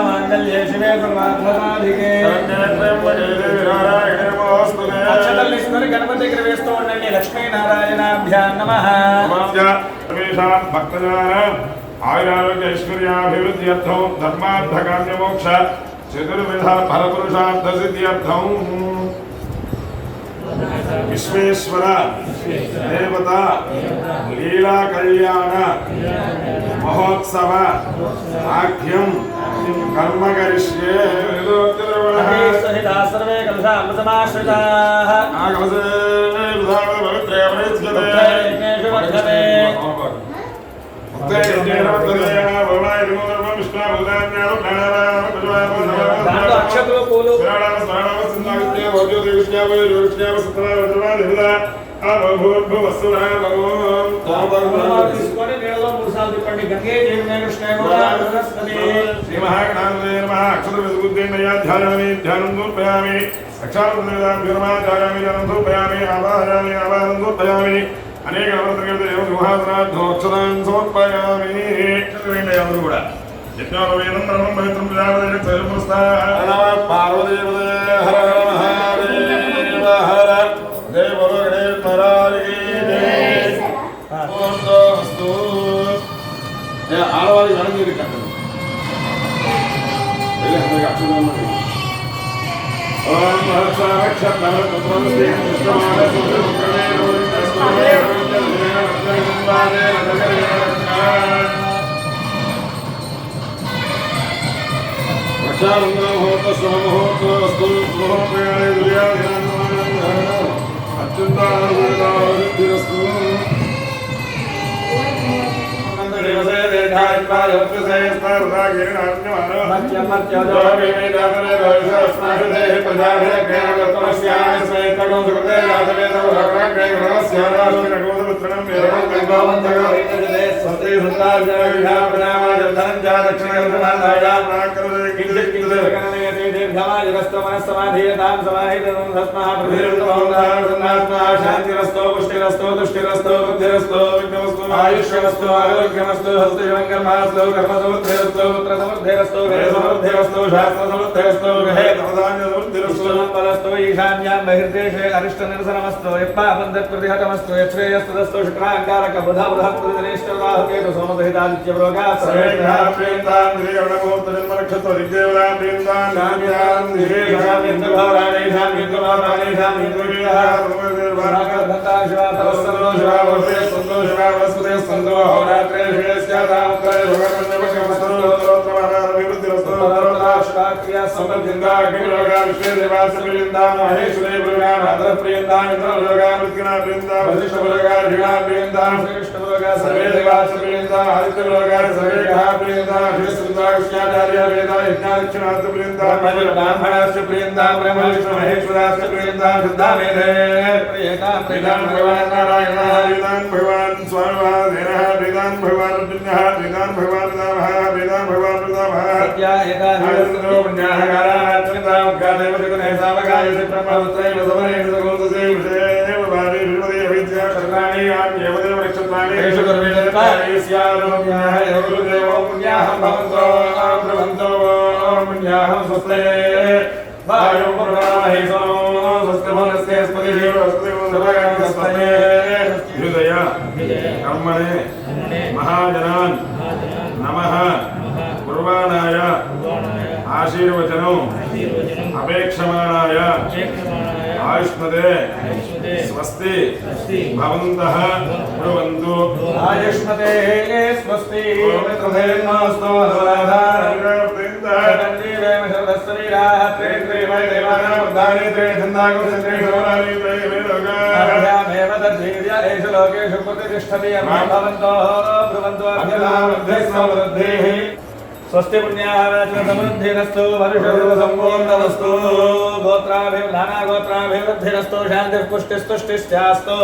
मंगल्ये शिवे सर्वार्थसाधिके अक्षतल्लीश्वरी गणपति वेस्तू उंडंడి लक्ष्मीनारायणाभ्यां नमः। भक्तजनानां आयुरारोग्य ऐश्वर्याभिवृद्ध्यर्थं धर्मार्थकाम्यमोक्ष चतुर्विध फलपुरुषार्थ सिद्ध्यर्थं विश्वेश्वर देवता लीला कल्याण महोत्सव आख्यम कर्म करिष्ये। सर्वे कलशामृतमाश्रिताः अक्षतुలు పూలు తీసుకొని నీళ్ళలో 3 సార్లు తిప్పండి. గంగే జీవనే కృష్ణే గోదావరి శ్రీ మహాగణాధిపతయే నమః। అక్షర విద్యుద్దేనయ ధ్యాయామి ధ్యానం సమర్పయామి అక్షరార్థం విరమాచార్యామి ధ్యానం సమర్పయామి ఆవాహయామి ఆవాహనం సమర్పయామి అనేక నవరత్నకృత దేవ సింహాసనార్థో అక్షరాన్ సమర్పయామి। అందరూ కూడా యజ్ఞోపవేదం బ్రహ్మం పవిత్రం ప్రజాపతి స్వయంపురస్థాః పార్వదేవతే హర హర మహాదేవ హర జయ బలో గణేశ మహారాజకి జయ। ఓంస్తు ఆడవాళ్ళ వరంగీరి కట్టండి ఓం मुहूर्त स्वमुहूर्त वस्तु अत्युत्तमस्तु शांतिरस्तो पुष्टिरस्तो तुष्टिरस्तो बुद्धिरस्तो विघ्नमस्तु आयुष्यमस्तु आरोग्यमस्तु हस्तमंगलमस्तु कर्मसमुद्धेरस्तो पुत्रसमुद्धेरस्तो वेदसमुद्धेरस्तो शास्त्रसमुद्धेरस्तो गृहे धनधान्यसमुद्धेरस्तो संपदस्तो ईशान्यां बहिर्देशे अरिष्टनिरसनमस्तु यप्पाबन्धप्रतिहतमस्तु यच्छ्रेयस्तदस्तु शुक्राङ्कारक बुधबुधप्रतिनिष्ठवाहकेतु सोमसहितादित्यप्रोगा सर्वेभ्यः प्रियन्तां श्रीगणमूर्तजन्मनक्षत्र दिग्देवतां प्रियन्तां शान्त्यां धीरेशान्त्यभवराणेषां युद्धभवराणेषां युद्धवीरः सर्वदेवभागधन्ता शिवा तवस्सन्दो शिवा वसुदेव सन्दो शिवा वसुदेव सन्दो होरात्रे शिवेस्यादामुत्रे भगवन्नवकमस्तुलोत्तरविवृद्धिरस्तुलोत्तराक्रिया समर्थिन्दा अग्निलोका विश्वेदेवा सप्रियन्ता महेश्वरे प्रिया भाद्रप्रियन्ता इन्द्रलोका मृत्युना प्रियन्ता वसिष्ठलोका ऋणा प्रियन्ता श्रीकृष्णलोका सर्वे देवा सप्रियन्ता आदित्यलोका सर्वे ग्रहा प्रियन्ता श्रीसुन्दा कृष्णाचार्य वेदा यज्ञादिक्षणात् प्रियन्ता ब्राह्मणाश्च प्रियन्ता ब्रह्मविष्णु महेश्वराश्च प्रियन्ता शुद्धा मेधे प्रियता प्रियतां भगवान् नारायणः प्रियतां भगवान् स्वामिवादेनः प्रियतां भगवान् अर्जुनः प्रियतां भगवान् पितामहः प्रियतां भगवान् पितामहः सत्या एतादृशो पुण्याहकारात्मितां गादेव जगने सावकायसे ब्रह्मपुत्रैव समरेण सगोतसे विषयेव भावे विपदे अविद्या शरणानि आम्येवदेव नक्षत्राणि येषु कर्मेणस्यारोग्याः योगुरुदेवो पुण्याहं भवन्तो ब्रह्मन्तो पुण्याहं स्वस्ते वायो पुराणहि सोनो स्वस्ति भवनस्य स्पतिः स्वस्ति सर्वगामस्तये हृदय कर्मणे महाजनान् नमः कुर्बाणाय आयुष्मते स्वस्ति भवन्तः ब्रुवन्तु आयुष्मते स्वस्ति ओमित्रधेन्नोऽस्तु लोकेषु प्रतिष्ठति भवन्तो ब्रुवन्तो समृद्धिः स्वस्ति पुण्यावचनसमृद्धिरस्तु वर्षसम्पूर्णमस्तु नानागोत्राभिवृद्धिरस्तु शान्तिः पुष्टिस्तुष्टिश्चास्तु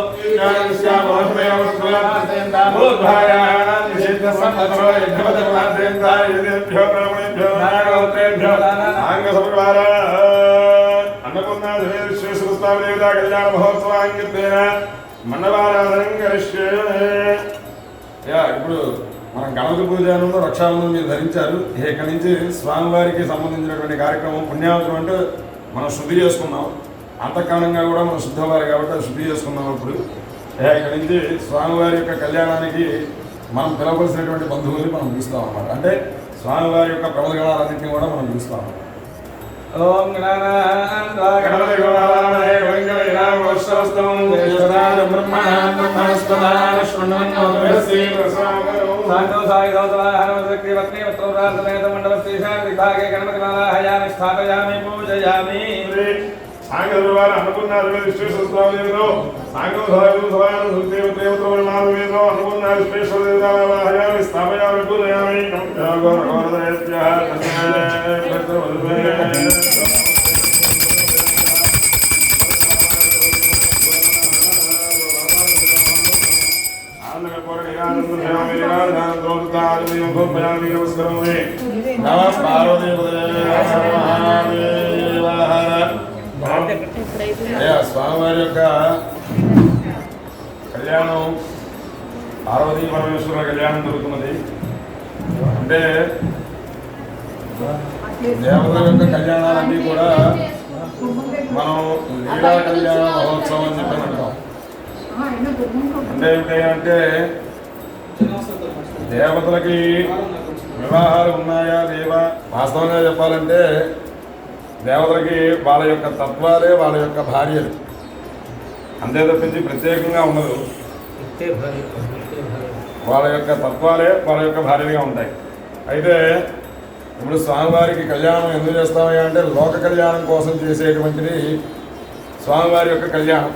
अन्नपूर्णादेवता कल्याण महोत्सवांगत्वेन మండపారాధనం కరిష్యే. ఇప్పుడు మనం గణపతి పూజను రక్షాబంధనం మీరు ధరించారు. ఇక్కడి నుంచి స్వామివారికి సంబంధించినటువంటి కార్యక్రమం పుణ్యావచనం అంటే మనం శుద్ధి చేసుకున్నాం. అంతఃకరణంగా కూడా మనం శుద్ధవారి కాబట్టి శుద్ధి చేసుకున్నాం. ఇప్పుడు ఇక్కడి నుంచి స్వామివారి యొక్క కళ్యాణానికి మనం పిలవలసినటువంటి బంధువుల్ని మనం పిలుస్తాం అన్నమాట. అంటే స్వామివారి యొక్క ప్రమద గణాలన్నింటినీ కూడా మనం పిలుస్తాం. ఓం గణపతి గోపాలాయ గోవిందరామ వశ్రవస్తం దేశరాజ బ్రహ్మణాం బ్రహ్మణస్పదాన శృణ్వన్నోదయసి ప్రసాదం సాంగో సాయి దౌతవాహన శక్తి పత్ని పత్రప్రార్థనేత మండలస్త్రీశాన్ విభాగే గణపతి మాలాహయామి స్థాపయామి పూజయామి. సాంగదుర్వార అన్నపూర్ణాదేవి విశ్వేశ్వరస్వామిదేవితో సాంగో సాయి దౌతవాహన దేవతేవతోనాదేవితో అన్నపూర్ణ విశ్వేశ్వరదేవతాహయామి స్థాపయామి పూజయామి. స్వామివారి యొక్క కళ్యాణం పార్వతీ పరమేశ్వర కళ్యాణం జరుగుతున్నది. అంటే దేవతల యొక్క కళ్యాణాలన్నీ కూడా మనం లీలా కళ్యాణ మహోత్సవం అని చెప్పి అంటాం. అంటే ఏమిటంటే దేవతలకి వివాహాలు ఉన్నాయా లేవా? వాస్తవంగా చెప్పాలంటే దేవతలకి వాళ్ళ యొక్క తత్వాలే వాళ్ళ యొక్క భార్యలు, అంతే తప్పించి ప్రత్యేకంగా ఉండదు. వాళ్ళ యొక్క తత్వాలే వాళ్ళ యొక్క భార్యలుగా ఉంటాయి. అయితే ఇప్పుడు స్వామివారికి కళ్యాణం ఎందుకు చేస్తామయ్యా అంటే లోక కళ్యాణం కోసం చేసేటువంటిది స్వామివారి యొక్క కళ్యాణం.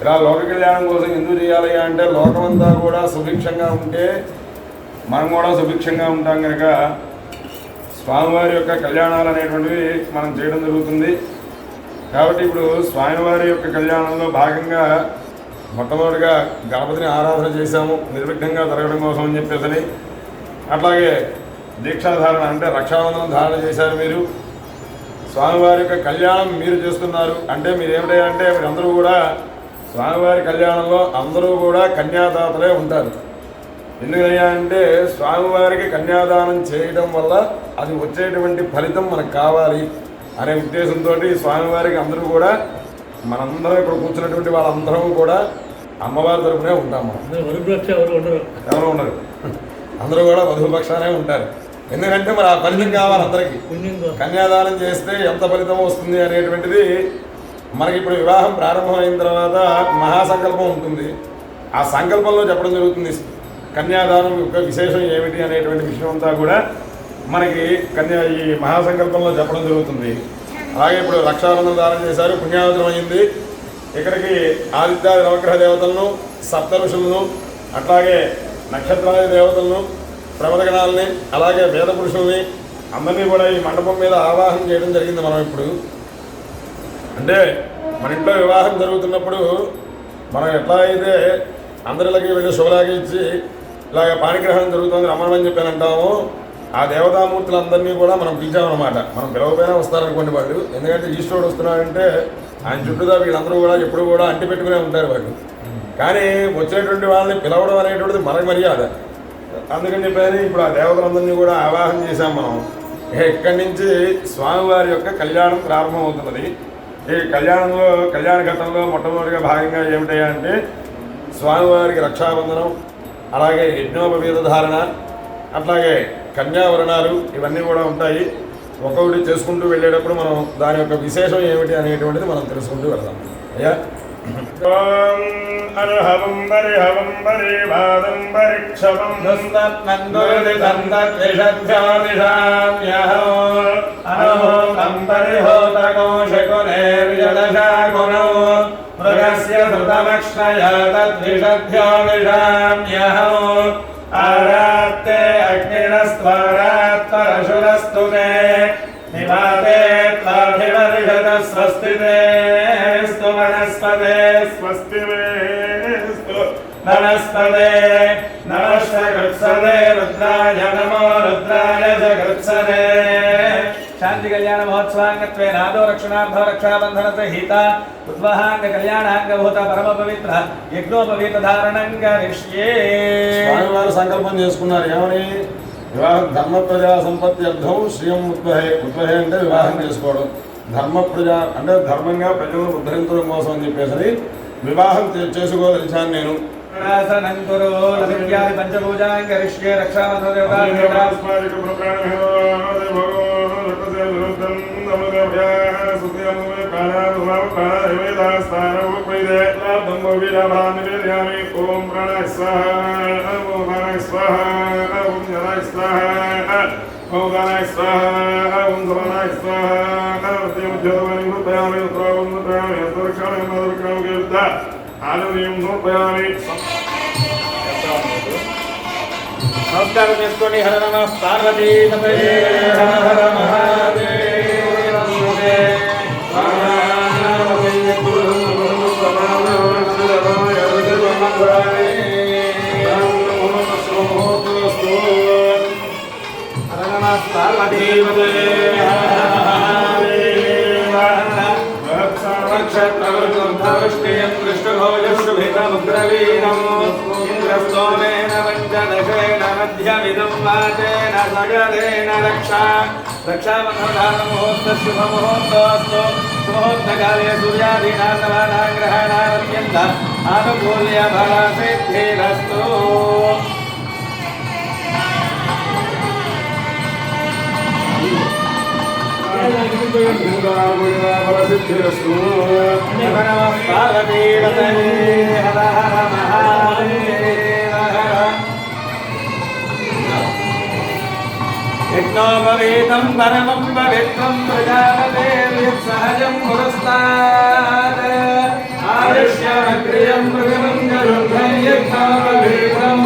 ఇలా లోక కళ్యాణం కోసం ఎందుకు చేయాలి అంటే లోకమంతా కూడా సుభిక్షంగా ఉంటే మనం కూడా సుభిక్షంగా ఉంటాం కనుక స్వామివారి యొక్క కళ్యాణాలు అనేటువంటివి మనం చేయడం జరుగుతుంది. కాబట్టి ఇప్పుడు స్వామివారి యొక్క కళ్యాణంలో భాగంగా మొట్టమొదటిగా గణపతిని ఆరాధన చేశాము నిర్విఘ్నంగా జరగడం కోసం అని చెప్పేసి. అట్లాగే దీక్షాధారణ అంటే రక్షాబంధనం ధారణ చేశారు మీరు. స్వామివారి యొక్క కళ్యాణం మీరు చేస్తున్నారు అంటే మీరు ఏమిటంటే మీరందరూ కూడా స్వామివారి కళ్యాణంలో అందరూ కూడా కన్యాదాతలే ఉంటారు. ఎందుకయ్యా అంటే స్వామివారికి కన్యాదానం చేయడం వల్ల అది వచ్చేటువంటి ఫలితం మనకు కావాలి అనే ఉద్దేశంతో స్వామివారికి అందరూ కూడా మనందరం ఇక్కడ కూర్చున్నటువంటి వాళ్ళందరం కూడా అమ్మవారి తరపునే ఉంటాము. ఎవరు ఉండరు, అందరూ కూడా వధుపక్షానే ఉంటారు. ఎందుకంటే మరి ఆ ఫలితం కావాలి అందరికీ. కన్యాదానం చేస్తే ఎంత ఫలితం వస్తుంది అనేటువంటిది మనకి ఇప్పుడు వివాహం ప్రారంభమైన తర్వాత మహాసంకల్పం ఉంటుంది. ఆ సంకల్పంలో చెప్పడం జరుగుతుంది కన్యాదానం యొక్క విశేషం ఏమిటి అనేటువంటి విషయం అంతా కూడా మనకి ఈ మహాసంకల్పంలో చెప్పడం జరుగుతుంది. అలాగే ఇప్పుడు రక్షాబంధన ధారణ చేశారు, పుణ్యావచనం అయింది. ఇక్కడికి ఆదిత్యాది నవగ్రహ దేవతలను, సప్త ఋషులను, అట్లాగే నక్షత్రాది దేవతలను, ప్రమదగణాలని, అలాగే వేద పురుషుల్ని అందరినీ కూడా ఈ మండపం మీద ఆవాహన చేయడం జరిగింది. మనం ఇప్పుడు అంటే మన ఇంట్లో వివాహం జరుగుతున్నప్పుడు మనం ఎట్లా అయితే అందరిలోకి వెళ్ళి శుభలాగా ఇచ్చి ఇలాగ పాణిగ్రహణం జరుగుతుంది రమ్మని చెప్పి అంటాము, ఆ దేవతామూర్తులందరినీ కూడా మనం పిలిచామన్నమాట. మనం పిలవపోయినా వస్తారనుకోండి వాళ్ళు. ఎందుకంటే ఈశ్వరుడు వస్తున్నాడంటే ఆయన చుట్టూదా వీళ్ళందరూ కూడా ఎప్పుడు కూడా అంటి పెట్టుకునే ఉంటారు వాళ్ళు. కానీ వచ్చేటువంటి వాళ్ళని పిలవడం అనేటువంటిది మనకు మర్యాద. అందుకని చెప్పని ఇప్పుడు ఆ దేవతలందరినీ కూడా ఆవాహన చేశాం మనం. ఇక్కడి నుంచి స్వామివారి యొక్క కళ్యాణం ప్రారంభమవుతున్నది. ఈ కళ్యాణంలో కళ్యాణ ఘట్టంలో మొట్టమొదటిగా భాగంగా ఏమిటయ్యా అంటే స్వామివారికి రక్షాబంధనం, అలాగే యజ్ఞోపవీత ధారణ, అట్లాగే కన్యావరణాలు ఇవన్నీ కూడా ఉంటాయి. ఒక్కొక్కటి చేసుకుంటూ వెళ్ళేటప్పుడు మనం దాని యొక్క విశేషం ఏమిటి అనేటువంటిది మనం తెలుసుకుంటూ వెళ్దాం. अर्हवं परिहवं परिवादं परिक्षवं दुस्तन्नन्दुरितं तद्विषभ्योदिशाम्यहो अनहोतं परिहोतकोशकुनेर्यदशाकुनौ मृगस्य श्रुतमक्ष्णय तद्विषभ्योदिशाम्यहो आरात्ते अग्निरस्त्वारात्परशुरस्तु ते निवाते त्वाभिवर्षत स्वस्तिते स्तु वनस्पते स्वस्ति मेस्तु वनस्पते नमः कृत्सते रुद्राय नमो रुद्राय च कृत्सते शांति कल्याण महोत्सवांगत्वे नादो रक्षणार्थ रक्षाबंधनते हिता उद्वहांग कल्याणांग भूत परम पवित्र यज्ञोपवीत धारणं करिष्ये స్వామివారు సంకల్పం చేసుకున్నారు ఏమని వివాహం ధర్మ ప్రజా సంపత్తి అర్థం శ్రీయం ఉద్వహే ఉద్వహే అంటే వివాహం చేసుకోవడం ధర్మ ప్రజా అంటే ధర్మంగా ప్రజలను ఉద్ధరించడం కోసం అని చెప్పేసి వివాహం చేసుకోదలిచాను నేను రాసనంకురు లవిద్యాది పంచభూజాం కరిష్యే రక్షాబంధన ఓం ప్రాణాయ స్వాహా ఓం ప్రాణాయ స్వాహా ఓం జనాయ స్వాహా ఓం గానాయ స్వాహా ఓం సమనాయ స్వాహా ఉద్యోగం ఉపయామి ఉత్రావం ఉపయామి అంతరిక్షామి అంతరిక్షామి యుద్ధ ఆలయం ఉపయామి నమస్కారం చేసుకోండి. హర నమ పార్వతీ హర హర మహాదేవ मध्यमिदं वाचेन सगलेन रक्षाबन्धन मुहूर्त शुभ मुहूर्तोऽस्तु मुहूर्तकाले सूर्यादीनां नवानां ग्रहाणामत्यन्त आनुकूल्य फलसिद्धिरस्तु फलसिद्धिरस्तु नमः पार्वतीपतये हर हर महादेव यज्ञोपवीतं परमं पवित्रं प्रजापतेर्यत्सहजं पुरस्तात् आयुष्यमग्रियं मृगमङ्गलुब्धं यज्ञोपवीतं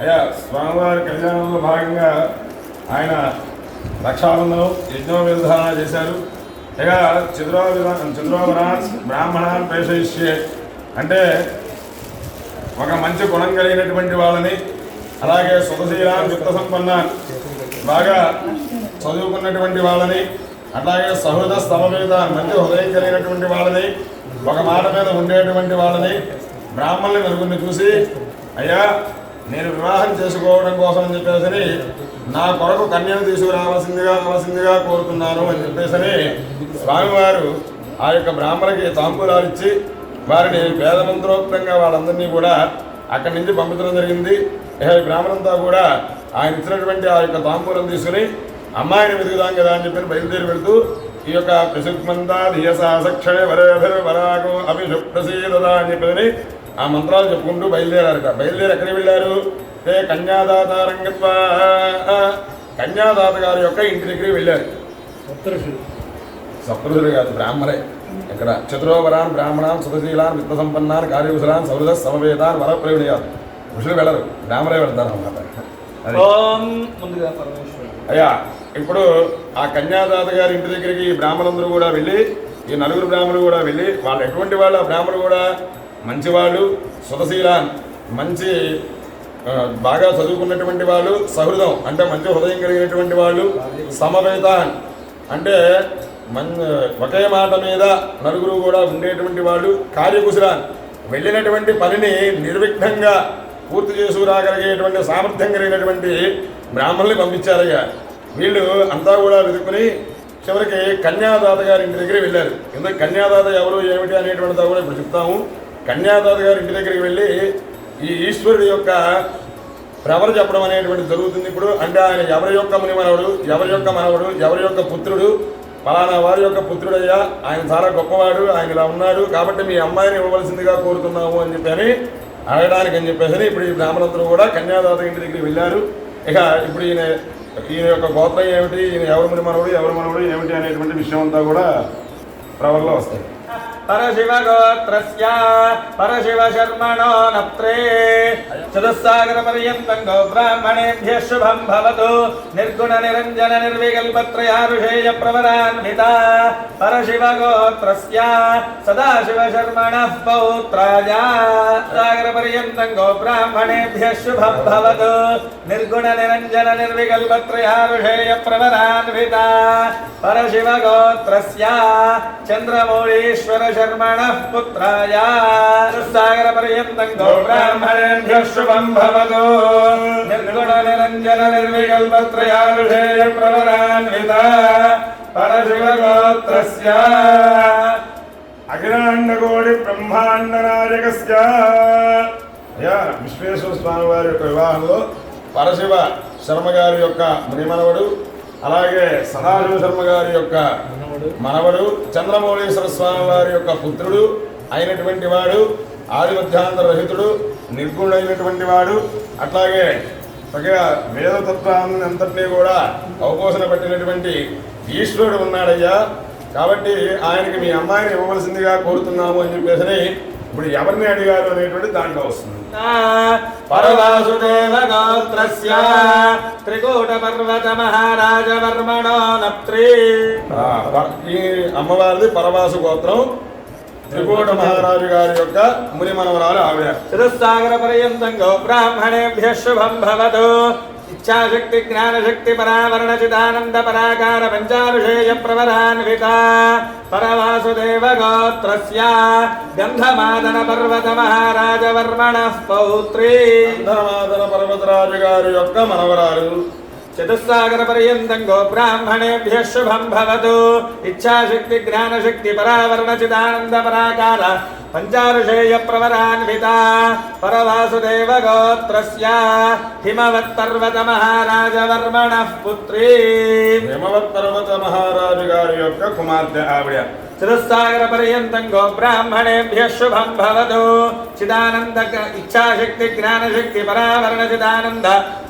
అయ్యా స్వామివారి కళ్యాణంలో భాగంగా ఆయన రక్షాబంధనం యజ్ఞోవిధాన చేశారు. ఇక చంద్రోవరాన్ బ్రాహ్మణాన్ పేషయిష్యే అంటే ఒక మంచి గుణం కలిగినటువంటి వాళ్ళని, అలాగే సుఖశీలాన్ యుక్త సంపన్నాన్ బాగా చదువుకున్నటువంటి వాళ్ళని, అట్లాగే సహృద స్తమవేద మంచి హృదయం కలిగినటువంటి వాళ్ళని, ఒక మాట మీద ఉండేటువంటి వాళ్ళని బ్రాహ్మణులు నలుగురిని చూసి అయ్యా నేను వివాహం చేసుకోవడం కోసం అని చెప్పేసి నా కొరకు కన్యను తీసుకురావాల్సిందిగా కోరుతున్నాను అని చెప్పేసి స్వామివారు ఆ యొక్క బ్రాహ్మణులకి తాంబూలాలు ఇచ్చి వారిని వేదమంత్రోక్తంగా వాళ్ళందరినీ కూడా అక్కడి నుంచి పంపించడం జరిగింది. ఈ బ్రాహ్మణంతా కూడా ఆయన ఇచ్చినటువంటి ఆ యొక్క తాంబూలం తీసుకుని అమ్మాయిని వెతుకుదాం కదా అని చెప్పి బయలుదేరి వెళుతూ ఈ యొక్క ప్రసిద్ధమంతా ధియసాసక్షణే వరాకు అభిషుప్రసీదదా అని చెప్పని ఆ మంత్రాలు చెప్పుకుంటూ బయలుదేరారట. బయలుదేరి ఎక్కడికి వెళ్ళారు అంటే కన్యాదాత రంగత్వా కన్యాదాత గారి యొక్క ఇంటి దగ్గరికి వెళ్ళారు. సప్తఋషులు కాదు, బ్రాహ్మణే. ఇక్కడ చతురోవరాన్ బ్రాహ్మణాన్ సుఖశీలాన్ విత్త సంపన్నాన్ కార్యకుశలాన్ సౌహృద సమవేదాన్ వరప్రవీణయాన్. ఋషులు వెళ్ళరు, బ్రాహ్మణే వెళ్తారు అన్నమాట. అయ్యా ఇప్పుడు ఆ కన్యాదాత గారి ఇంటి దగ్గరికి ఈ బ్రాహ్మణులందరూ కూడా వెళ్ళి, ఈ నలుగురు బ్రాహ్మణులు కూడా వెళ్ళి, వాళ్ళు ఎటువంటి వాళ్ళు? ఆ బ్రాహ్మణులు కూడా మంచివాళ్ళు, సుఖశీలాన్ మంచి బాగా చదువుకున్నటువంటి వాళ్ళు, సహృదం అంటే మంచి హృదయం కలిగినటువంటి వాళ్ళు, సమవేతాన్ అంటే ఒకే మాట మీద నలుగురు కూడా ఉండేటువంటి వాళ్ళు, కార్యకుశలాన్ వెళ్ళినటువంటి పనిని నిర్విఘ్నంగా పూర్తి చేసుకురాగలిగేటువంటి సామర్థ్యం కలిగినటువంటి బ్రాహ్మణుల్ని పంపించారయ్యా. వీళ్ళు అంతా కూడా వెతుక్కుని చివరికి కన్యాదాత గారి ఇంటి దగ్గరికి వెళ్ళారు. ఎందుకు కన్యాదాత ఎవరు ఏమిటి అనేటువంటిదా కూడా ఇప్పుడు చెప్తాము. కన్యాదాత గారి ఇంటి దగ్గరికి వెళ్ళి ఈ ఈశ్వరుడి యొక్క ఎవరు చెప్పడం అనేటువంటి జరుగుతుంది ఇప్పుడు. అంటే ఆయన ఎవరి యొక్క మునిమనవుడు, ఎవరి యొక్క మనవడు, ఎవరి యొక్క పుత్రుడు, ఫలానా వారి యొక్క పుత్రుడయ్యా, ఆయన చాలా గొప్పవాడు, ఆయన ఇలా ఉన్నాడు కాబట్టి మీ అమ్మాయిని ఇవ్వవలసిందిగా కోరుతున్నాము అని చెప్పని అడగడానికి అని చెప్పేసి ఇప్పుడు ఈ బ్రాహ్మణులందరూ కూడా కన్యాదాత ఇంటి దగ్గరికి వెళ్ళారు. ఇక ఇప్పుడు ఈయన యొక్క గోత్రం ఏమిటి, ఈయన ఎవరి మనవడు ఏమిటి అనేటువంటి విషయం అంతా కూడా ప్రవల్లో వస్తాయి. परशिवगोत्रस्य परशिवशर्मणो नप्त्रे चतुस्सागरपर्यन्तं गोब्राह्मणेभ्यः शुभं भवतु निर्गुणनिरञ्जन निर्विकल्पत्रयारुषेयप्रवरान्विता परशिवगोत्रस्य सदाशिवशर्मणः पौत्राय सागरपर्यन्तं गोब्राह्मणेभ्यः शुभं भवतु निर्गुणनिरञ्जन निर्विकल्पत्रयारुषेयप्रवरान्विता परशिवगोत्रस्य चन्द्रमौळीश्वर शर्मणः पुत्राय सागरपर्यन्तं गोब्राह्मणेभ्यः शुभं भवतु निर्गुणनिरञ्जन निर्विकल्पत्रयारुषेयप्रवरान्विता परशिवगोत्रस्य అఖిలాండకోటి బ్రహ్మాండ నాయకస్య విశ్వేశ్వర స్వామి వారి యొక్క వివాహంలో పరశివ శర్మ గారి యొక్క మునిమనవడు, అలాగే సదాశివ శర్మ గారి యొక్క మనవడు, చంద్రమౌళీశ్వర స్వామి వారి యొక్క పుత్రుడు అయినటువంటి వాడు, ఆదిమధ్యాంతర రహితుడు, నిర్గుణుడైనటువంటి వాడు, అట్లాగే చక్కగా వేదతత్వాన్ని అంతటినీ కూడా అవపోసన పట్టినటువంటి ఈశ్వరుడు ఉన్నాడయ్యా. కాబట్టి ఆయనకి మీ అమ్మాయిని ఇవ్వవలసిందిగా కోరుతున్నాము అని చెప్పేసి ఇప్పుడు ఎవరిని అడిగారు అనేటువంటి దాంట్లో వస్తుంది. పరవాసుదేవ గోత్రస్య త్రికూట పర్వత మహారాజవర్మణో నప్త్రీ. ఈ అమ్మవారిది పరవాసు గోత్రం, త్రికూట మహారాజు గారి యొక్క ముని మనవరాలు ఆవిడ. చతుస్సాగర పర్యంతం గో బ్రాహ్మణేభ్యః శుభం భవతు ఇచ్ఛాశక్తి జ్ఞానశక్తి పరావరణ చిదానంద పరాకార పంచారుషేయ ప్రవరాన్వితా పరవాసుదేవ గోత్రస్య గంధమాదన పర్వత మహారాజవర్మణః పౌత్రీ. గంధమాదన పర్వతరాజు గారి యొక్క మనవరాలు. చతుస్సాగర పర్యంతం గో బ్రాహ్మణేభ్యః శుభం భవతు ఇచ్ఛాశక్తి జ్ఞానశక్తి పరావరణ చిదానంద పరాకార పంచారుషేయ ప్రవరాన్వితా పరవాసుదేవ గోత్రస్య హిమవత్ పర్వత మహారాజవర్మణః పుత్రీ. హిమవత్ పర్వత మహారాజు గారి యొక్క కుమార్తె ఆవిడ. చతుస్సాగర పర్యంతం గో బ్రాహ్మణేభ్యః శుభం భవతు చిదానంద ఇచ్ఛాశక్తి జ్ఞానశక్తి పరావరణ చిదానంద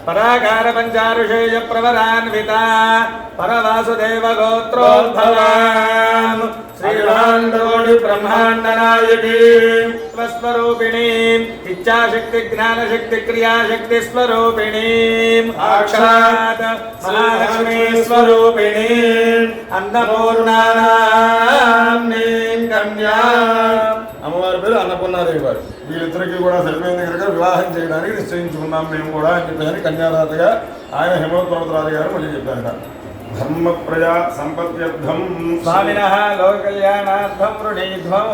పరాకార పంచారుషేయ ప్రవరాన్వితా పరవాసుదేవ గోత్రోద్భవాం శ్రీరాండోడి బ్రహ్మాండ నాయకీ స్వరూపిణీ ఇచ్ఛాశక్తి జ్ఞానశక్తి క్రియాశక్తి స్వరూపిణీ సాక్షాత్ మహాలక్ష్మీ స్వరూపిణీ అన్నపూర్ణానాంనీం కన్యా. అమ్మవారి పేరు అన్నపూర్ణాదేవి గారు. వీళ్ళిద్దరికీ కూడా సరిపోయిన కనుక వివాహం చేయడానికి నిశ్చయించుకున్నాం మేము కూడా అని చెప్పేసి కన్యాదాతగా ఆయన హిమవత్ పర్వతరాజు గారు మళ్ళీ చెప్పారట. ధర్మ ప్రజా సంపత్యర్థం స్వామినః లోక కళ్యాణార్థం రుణీధ్వం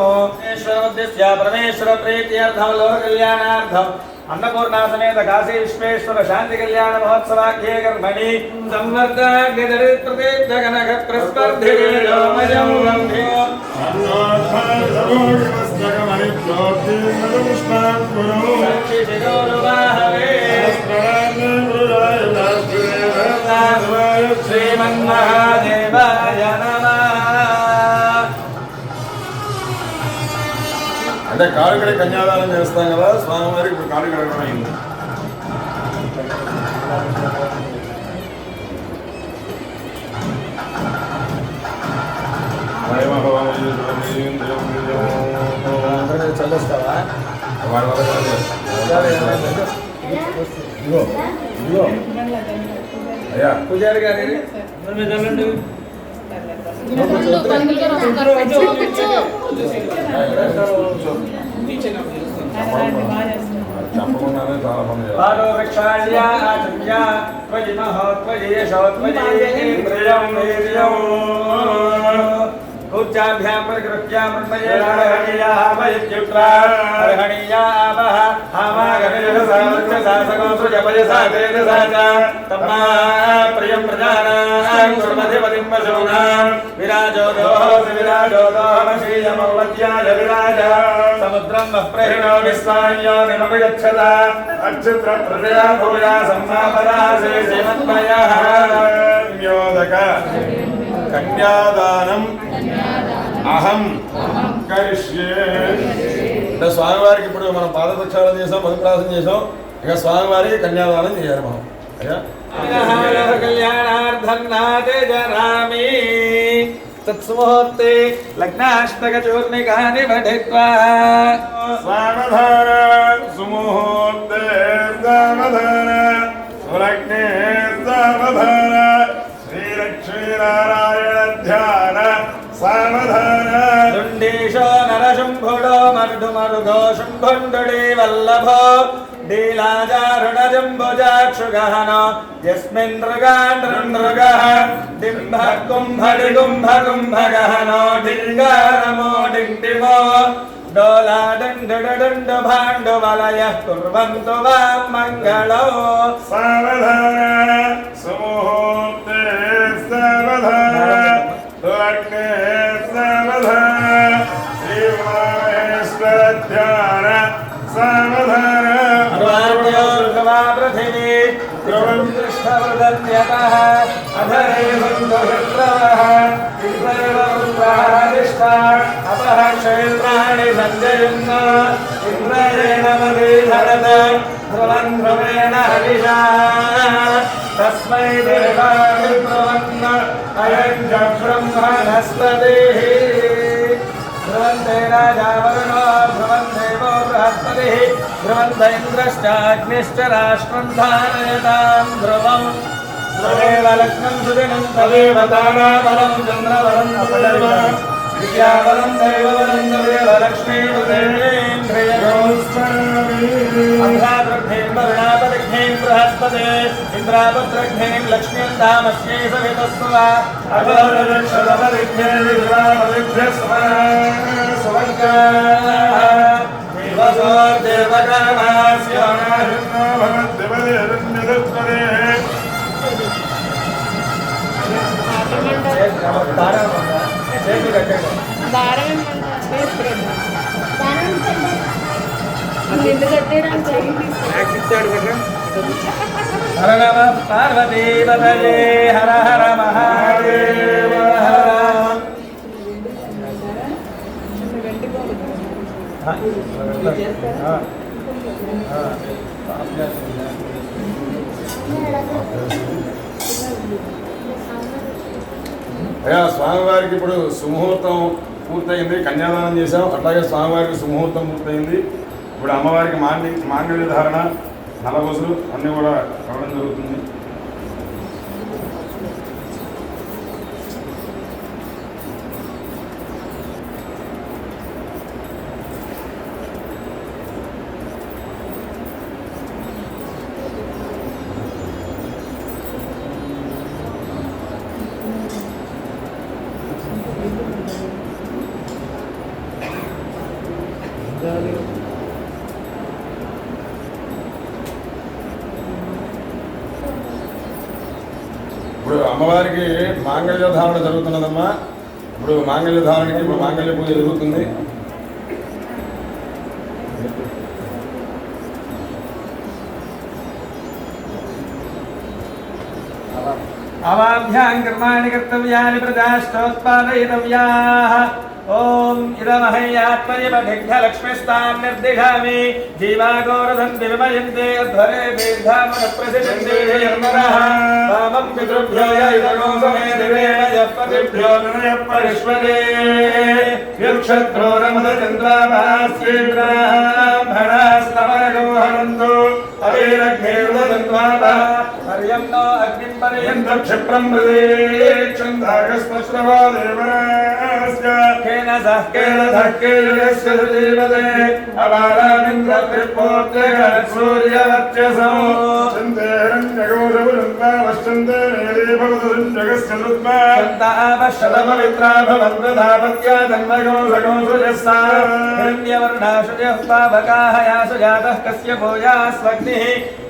ఈశ్వరోద్దేశ్య పరమేశ్వర ప్రీత్యర్థం లోక కళ్యాణార్థం अन्नपूर्णा समेत काशी विश्वेश्वर शांति कल्याण महोत्सवाख्ये कर्मणि संवर्धाग्निदरित्रते जगनघ प्रस्पर्धियोमयं वन्दे श्रीमन्महादेवाय नमः. అంటే కాలు కడిగి కన్యాదానం చేస్తాం కదా, స్వామివారికి ఇప్పుడు కాలు కడగడం అయింది. చల్లేస్తావా వాడి వల్ల అయ్యా పూజారి గారి చెప్పకుండానే చాలా మంది కూర్చాభ్యాం పరికృత్య ప్రియం ప్రజానాధిపతిం విరాజోదోహ విరాజోదోహమశీయమవత్యాయ విరాజ సముద్ర ब्रह्म प्रेरणो विस्तायो निमपगच्छता अक्षत्र प्रजया भूया सम्मापरासे श्रीमन्मयः न्योदक కన్యాదానం అహం కరిష్యే. అంటే స్వామివారికి ఇప్పుడు మనం పాదప్రక్షాళన చేసాం, మధుప్రాసం చేసాం, ఇక స్వామివారికి కన్యాదానం చేయాలి మనం. అయ్యా కళ్యాణార్థం నాదే జరామి తత్సుముహూర్తే లగ్నాష్టకచూర్ణికాని పఠిత్వా సావధాన సుముహూర్తే సావధాన సులగ్నే సావధాన శ్రీలక్ష్మీనారాయణ ధ్యాన సావధాన దుండీశో నరశంభుడో మరుడుమరుగో శుంభుండుడి వల్లభో ఢీలాజారుణజంబుజాక్షుగహనో యస్మిన్ నృగాండ్రనృగః డింభః కుంభడిగుంభగుంభగహనో డింగారమో డిండిమో డోలాడండు భాండు వలయః కుర్వంతు వాం మంగళో సావధాన సుముహూర్తే సావధాన సులగ్నే సావధాన శ్రీమహేశ్వర ధ్యాన సావధాన ర్వాణ్యోర్గమా పృథివీ ధ్రువం దృష్టవృదన్యతః అధరే సందుహిత్రవః ఇంద్రైవ పుత్రాధిష్ఠా అపః క్షేత్రాణి సంజయన్న ఇంద్రయేణ మదీధరత ధ్రువం ధ్రువేణ హవిషా తస్మై దేవాయ బ్రవన్న అయం చ బ్రహ్మణస్పతిః ధ్రువంతే రాజా వరుణో ధ్రువం దేవో బృహస్పతిః ధ్రువంత ఇంద్రశ్చాగ్నిశ్చ రాష్ట్రం ధారయతాం ధ్రువం ధ్రువేవ లగ్నం సుదినం తదేవ తారాబలం చంద్రబలం తదేవ విద్యాబలం దైవబలం తదేవ లక్ష్మీపదేంద్రియగోస్మరామి వరుణాపదిఘ్నేం బృహస్పతే ఇంద్రాపద్రఘ్నేం లక్ష్మీం ధామస్యై సవితస్సువా అఘోరదక్షదపదిఘ్నే విద్వాపదిఘ్యస్మరా సువర్గా దేవకామాస్యానాహిర్నో భవంతిపదేరుణ్యదుత్పదే హర నమ పార్వతీపతయే హర హర మహాదేవ హర. అయ్యా స్వామివారికి ఇప్పుడు సుముహూర్తం పూర్తయింది, కన్యాదానం చేశాం, అట్లాగే స్వామివారికి సుముహూర్తం పూర్తయింది. ఇప్పుడు అమ్మవారికి మాంగళ్య ధారణ, నలగొసులు అన్నీ కూడా కావడం జరుగుతుంది. ఇప్పుడు అమ్మవారికి మాంగళ్య ధారణ జరుగుతున్నదమ్మా. ఇప్పుడు మాంగళ్య ధారణకి ఇప్పుడు మాంగళ్య పూజ జరుగుతుంది. అవాభ్యాం కర్మాణి కర్తవ్యాని ప్రజాష్టోత్పాదయితవ్యాః. ఓం ఇదమహయ్యాత్మయమధిఘ్నలక్ష్మిస్తాం నిర్దిశామి జీవాగోరధంతి విమయంతే అధ్వరే దీర్ఘామనప్రసిద్ధంతే యర్మరః. వామం పితృభ్యో యైదగో సమే దివేన యప్పతిభ్యో నయప్పరిష్వదే యక్షత్రోరమదచంద్రాభాస్యేబ్రాహ్మణాస్తవరగో హరంతు అవేరఘ్నేర్వదంత్వాప పర్యంతో అగ్నిం పర్యంత క్షిప్రం ప్రదేక్షంధాగస్పశ్రవో దేవరాస్య కేన సహ కేలధక్కేయస్య సుజీవదే అవారామింద్రత్రిపోర్త్యగత్సూర్యవర్చసో చందేరంజగోజగులంతావశ్చందే మేదే భవతు సంజగస్య సుత్మా చంతావశ్యతపవిత్రా భవంతధాపత్యా జన్మగోజగోసుజస్సా హిరణ్యవర్ణాశుజః పావకాః యాసు జాతః కస్య భూయాస్వగ్నిః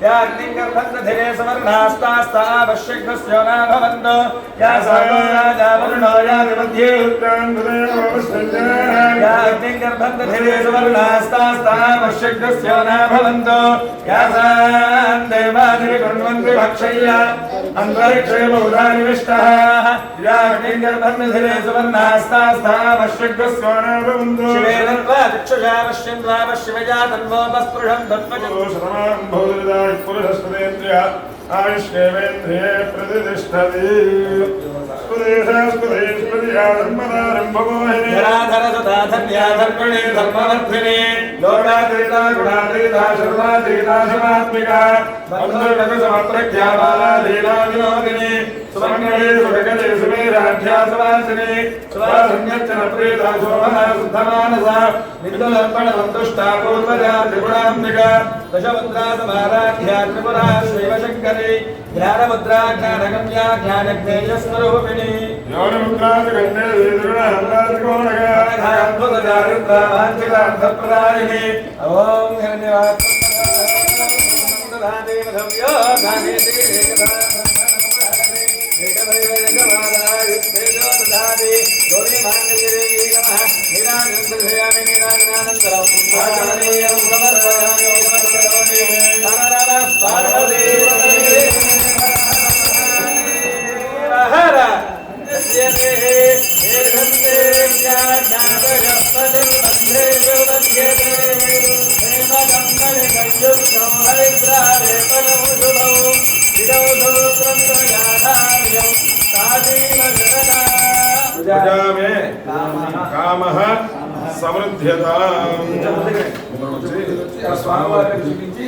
యాగ్నిం గర్భందధిరే సవర్ణాస్తాస్తావశ్యగ్నస్యో న భవంతో యా సర్వో రాజా వరుణో యాది మధ్యే ఉత్క్రాంతదేవో याग्निगर्भन्धे सुवर्णास्तास्तामश्यग्रस्यो न भवन्तो यासान् देवादिर्गुण्वन्ति भक्षय्य अन्तरिक्षे बहुधा निविष्टः याग्निगर्भन्धे सुवर्णास्तास्तामश्यग्रस्यो न भवन्तो शिवेनत्वा दिक्षुषा पश्यन्त्वा पश्यमया तन्वोपस्पृशं तत्त्वजो शतमां भवदुरिदाः पुरुषस्पदेन्द्रिय आयुष्येवेन्द्रिये प्रतिष्ठति धर्मवाहिनी धर्मवर्धिनी लोकातीता गुणातीता सर्वातीता समात्मिका बन्धुर्नकुसमप्रज्ञा बालालीला विनोदिनी सुमङ्गले सुभगले सुमेराढ्या सुवासिनी सुवासन्यच्चन प्रीता शोभना शुद्धमानसा निन्दुलर्पण सन्तुष्टा पूर्वजा त्रिगुणाम्बिका दशमुद्रा समाराध्या त्रिपुरा शिवशङ्करी ज्ञानमुद्रा ज्ञानगम्या ज्ञानज्ञेयस्वरूपिणी ज्ञानमुद्रादिगण्ये अद्भुतचारित्रा वाञ्छितार्थप्रदायिनी ॐ हिरण्यवाक्यो धानेति एकदा एकदैवजगमादायुक्तेजो दधाति गौरीमाङ्गल्यदेवी नमः नीराजनन्दर्शयामि नीराजनानन्तरं पाठनीयं समर्पयामि पार्वती हर यते हेरन्ते ज्ञानादयपदे मध्यते प्रेमगम्मणिकयुक्तं हरिद्रारे पदमुषुभौ विदौ सूत्रं साधीमशरणा प्रजामे कामः समृद्ध्यताम् స్వామివారికి చూపించి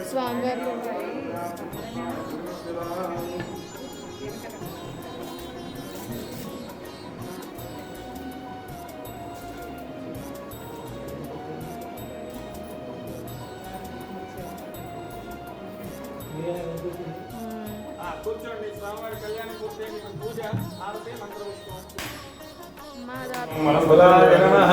స్వామివారి కూర్చోండి స్వామివారి కళ్యాణం పూర్తయింది పూజ ఆరతి మంత్రపుష్పం మాధవ నమః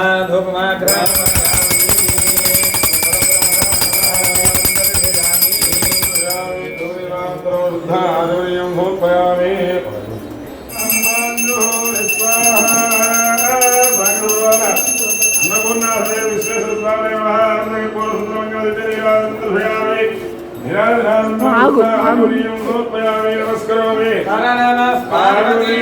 నమస్కారం పార్వతీ